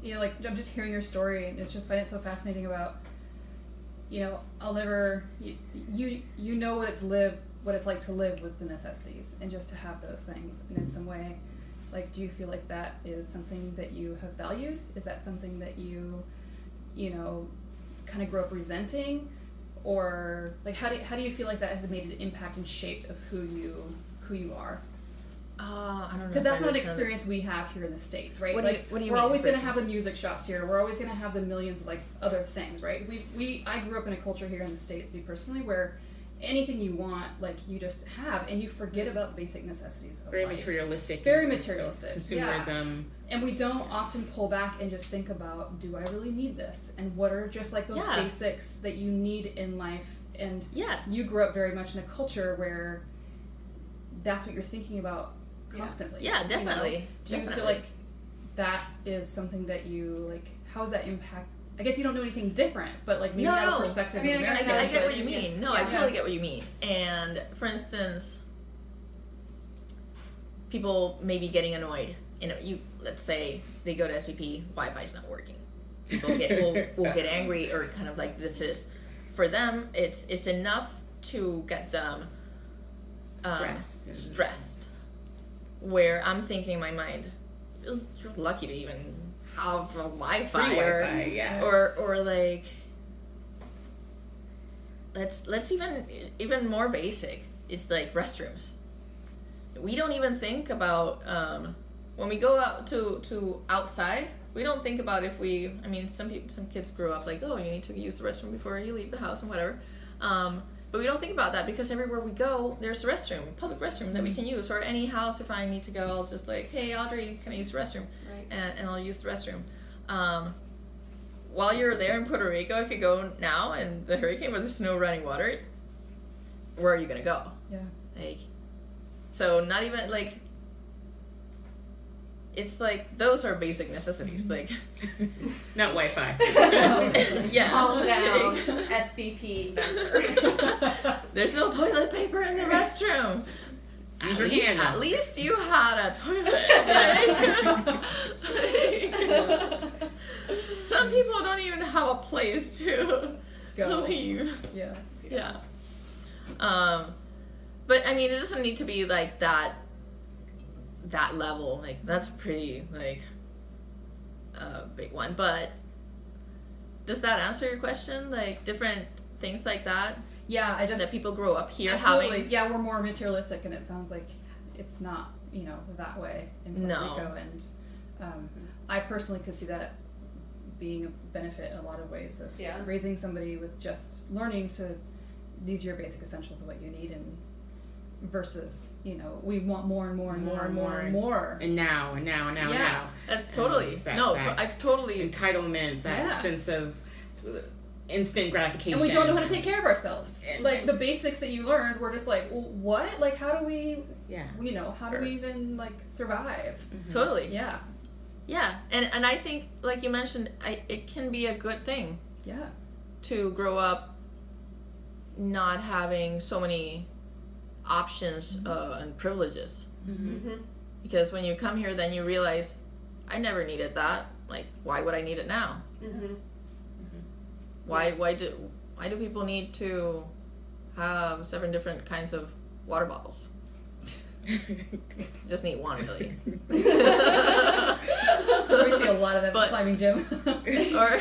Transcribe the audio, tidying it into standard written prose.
like I'm just hearing your story, and it's just find it so fascinating about, I'll never, you know what it's like to live with the necessities and just to have those things, and in some way, like, do you feel like that is something that you have valued? Is that something that you kind of grew up resenting, or like how do you feel like that has made an impact and shaped of who you are? I don't know. Because that's not an experience we have here in the States, right? What do you we're mean, always going to have the music shops here. We're always going to have the millions of like other things, right? I grew up in a culture here in the States, me personally, where anything you want, like, you just have, and you forget about the basic necessities of very life. materialistic. Very materialistic. Consumerism. Yeah. And we don't often pull back and just think about, do I really need this? And what are just like those basics that you need in life? And you grew up very much in a culture where that's what you're thinking about constantly. Yeah, definitely. Do you feel like that is something that you, like, how does that impact? I guess you don't know anything different, but like maybe out of perspective. I mean, I get what you mean. No, I totally get what you mean. And for instance, people may be getting annoyed. Let's say they go to SVP, Wi-Fi's not working. People will get angry, or kind of like, this is, for them, it's enough to get them stressed. Where I'm thinking in my mind, you're lucky to even have a Wi-Fi, or like, let's even more basic. It's like restrooms. We don't even think about when we go out to outside. We don't think about some kids grow up like, oh, you need to use the restroom before you leave the house and whatever. But we don't think about that, because everywhere we go, there's a restroom, public restroom that we can use. Or any house, if I need to go, I'll just like, hey, Audrey, can I use the restroom? Right. And I'll use the restroom. While you're there in Puerto Rico, if you go now and the hurricane with the snow running water, where are you going to go? Yeah. Like, so not even like, it's like, those are basic necessities. Like, not Wi-Fi. Yeah. Calm down, SVP member. There's no toilet paper in the restroom. At least you had a toilet. Some people don't even have a place to leave. Yeah. But I mean, it doesn't need to be like that level. Like, that's pretty like a big one. But does that answer your question? Like, different things like that? Yeah, that people grow up here absolutely. having. Yeah, we're more materialistic, and it sounds like it's not, that way in Puerto Rico. And I personally could see that being a benefit in a lot of ways of raising somebody with just learning to, these are your basic essentials of what you need, and versus, we want more and more and more and more and more. And now. That's totally, I totally. Entitlement, that sense of instant gratification. And we don't know how to take care of ourselves. Like, the basics that you learned, we're just like, well, what? Like, how do we, how do we even, like, survive? Mm-hmm. Totally. Yeah. Yeah, and I think, like you mentioned, it can be a good thing. Yeah. To grow up not having so many options and privileges. Mm-hmm. Because when you come here, then you realize, I never needed that. Like, why would I need it now? Mm-hmm. Why do people need to have 7 different kinds of water bottles? Just need one, really. We see a lot of that in the climbing gym. or